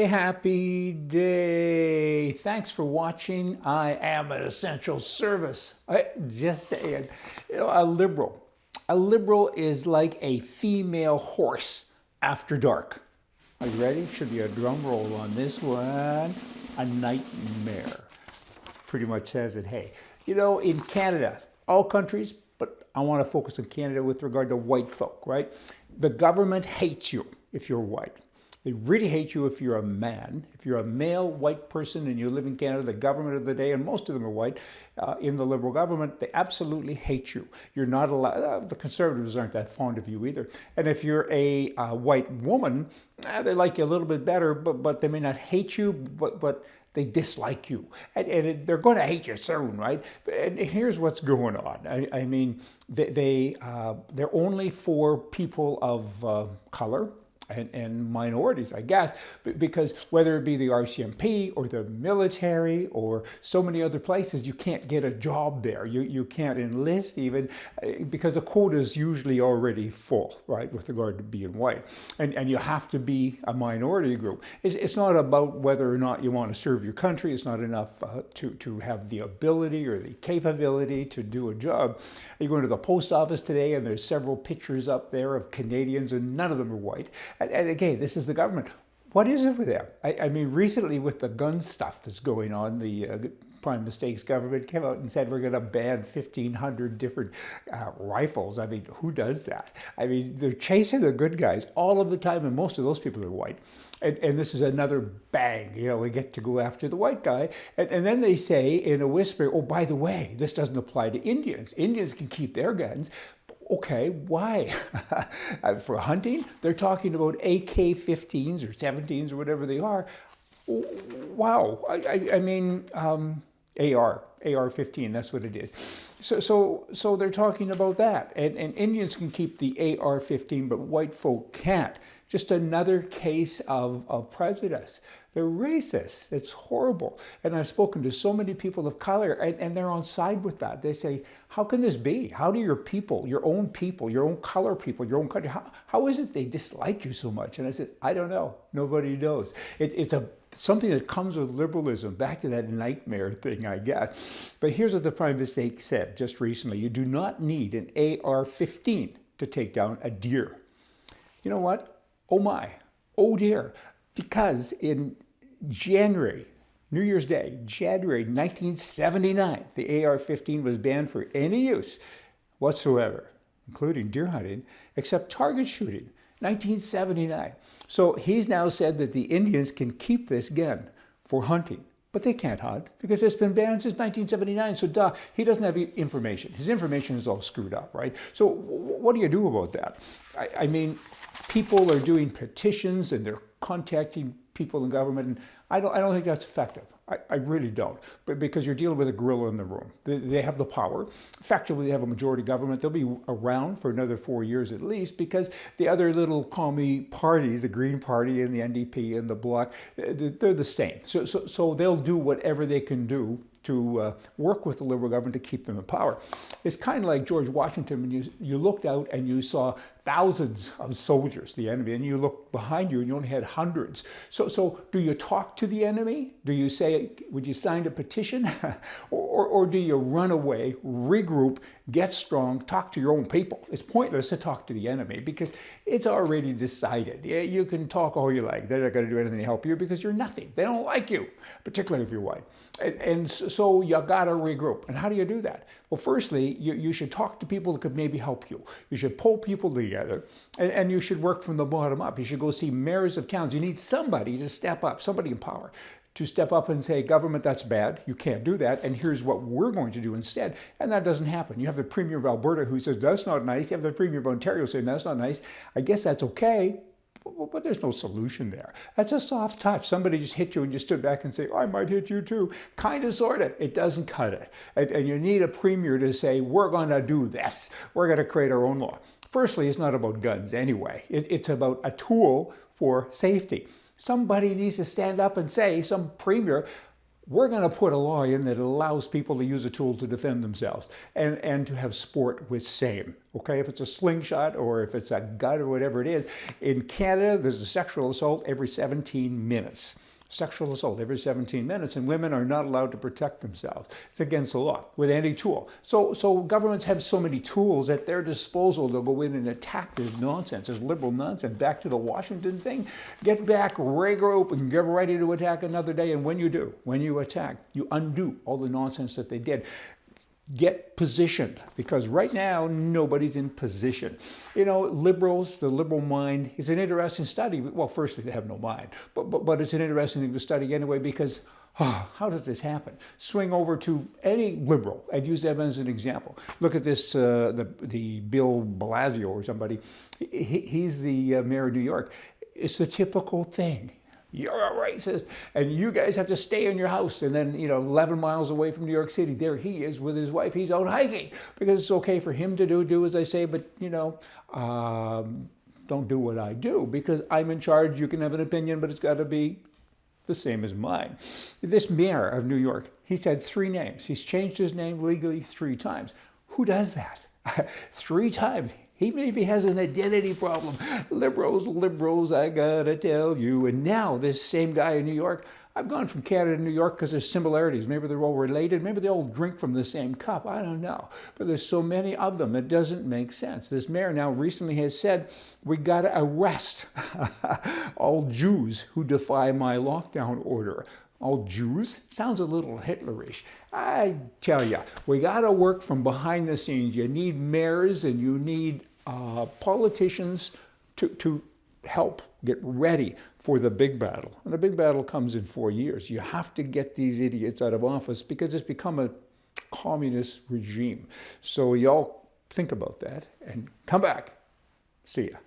happy day. Thanks for watching. I am an essential service. Just saying. A liberal. A liberal is like a female horse after dark. Are you ready? Should be a drum roll on this one. A nightmare. Pretty much says it. Hey, in Canada, all countries, but I want to focus on Canada with regard to white folk, right? The government hates you if you're white. They really hate you if you're a man. If you're a male white person and you live in Canada, the government of the day, and most of them are white, in the Liberal government, they absolutely hate you. You're not allowed, the Conservatives aren't that fond of you either. And if you're a white woman, they like you a little bit better, but they may not hate you, but they dislike you. And they're going to hate you soon, right? And here's what's going on. I mean, they're only for people of color, and minorities, I guess, because whether it be the RCMP or the military or so many other places, you can't get a job there. You can't enlist even because the quota is usually already full, right, with regard to being white. And you have to be a minority group. It's not about whether or not you want to serve your country. It's not enough to have the ability or the capability to do a job. You go into the post office today and there's several pictures up there of Canadians and none of them are white. And again, this is the government. What is it with them? I mean, recently with the gun stuff that's going on, the Prime Minister's government came out and said we're going to ban 1,500 different rifles. I mean, who does that? I mean, they're chasing the good guys all of the time, and most of those people are white. And this is another bang. We get to go after the white guy. And then they say in a whisper, oh, by the way, this doesn't apply to Indians. Indians can keep their guns. Okay, why? For hunting, they're talking about AK-15s or 17s or whatever they are. Wow, I mean, AR-15, that's what it is. So they're talking about that. And Indians can keep the AR-15, but white folk can't. Just another case of prejudice. They're racist. It's horrible. And I've spoken to so many people of color, and they're on side with that. They say, how can this be? How do your people, your own color people, your own country, how is it they dislike you so much? And I said, I don't know. Nobody knows. It's something that comes with liberalism, back to that nightmare thing, I guess. But here's what the Prime Minister said just recently. You do not need an AR-15 to take down a deer. You know what? Oh my, oh dear. Because in January, New Year's Day, January 1979, the AR-15 was banned for any use whatsoever, including deer hunting, except target shooting, 1979. So he's now said that the Indians can keep this gun for hunting, but they can't hunt because it's been banned since 1979. So he doesn't have information. His information is all screwed up, right? So what do you do about that? I mean, people are doing petitions and they're contacting people in government, and I don't think that's effective. I really don't, but because you're dealing with a gorilla in the room. They have the power. Effectively, they have a majority government. They'll be around for another 4 years at least because the other little commie parties, the Green Party and the NDP and the Bloc, they're the same. So they'll do whatever they can do to work with the Liberal government to keep them in power. It's kind of like George Washington when you looked out and you saw thousands of soldiers, the enemy, and you looked behind you and you only had hundreds. So do you talk to the enemy? Do you say, would you sign a petition? or do you run away, regroup, get strong, talk to your own people? It's pointless to talk to the enemy because it's already decided. You can talk all you like. They're not going to do anything to help you because you're nothing. They don't like you, particularly if you're white. And so you got to regroup. And how do you do that? Well, firstly, you should talk to people that could maybe help you. You should pull people together, and you should work from the bottom up. You should go see mayors of towns. You need somebody to step up, somebody in power, to step up and say, government, that's bad. You can't do that. And here's what we're going to do instead. And that doesn't happen. You have the Premier of Alberta who says, that's not nice. You have the Premier of Ontario saying, that's not nice. I guess that's okay. But there's no solution there. That's a soft touch. Somebody just hit you and you stood back and say, I might hit you too. Kind of, sort of. It doesn't cut it. And you need a premier to say, we're going to do this. We're going to create our own law. Firstly, it's not about guns anyway. It's about a tool for safety. Somebody needs to stand up and say, some premier, we're going to put a law in that allows people to use a tool to defend themselves and to have sport with same. Okay, if it's a slingshot or if it's a gun or whatever it is. In Canada, there's a sexual assault every 17 minutes. Sexual assault every 17 minutes, and women are not allowed to protect themselves. It's against the law with any tool. So governments have so many tools at their disposal to go in and attack this nonsense, this liberal nonsense. Back to the Washington thing, get back, regroup, and get ready to attack another day. And when you do, when you attack, you undo all the nonsense that they did. Get positioned, because right now nobody's in position. You know, liberals, the liberal mind is an interesting study. Well, firstly, they have no mind, but it's an interesting thing to study anyway, because how does this happen? Swing over to any liberal and use them as an example. Look at this, the Bill Blasio or somebody. He's the mayor of New York. It's the typical thing. You're a racist, and you guys have to stay in your house. And then, 11 miles away from New York City, there he is with his wife. He's out hiking because it's okay for him to do as I say, but, don't do what I do because I'm in charge. You can have an opinion, but it's got to be the same as mine. This mayor of New York, he's had 3 names. He's changed his name legally 3 times. Who does that? 3 times. He maybe has an identity problem. Liberals, I gotta tell you. And now this same guy in New York, I've gone from Canada to New York because there's similarities. Maybe they're all related. Maybe they all drink from the same cup. I don't know. But there's so many of them. It doesn't make sense. This mayor now recently has said, we gotta arrest all Jews who defy my lockdown order. All Jews? Sounds a little Hitlerish. I tell you, we got to work from behind the scenes. You need mayors and you need politicians to help get ready for the big battle. And the big battle comes in 4 years. You have to get these idiots out of office because it's become a communist regime. So y'all think about that and come back. See ya.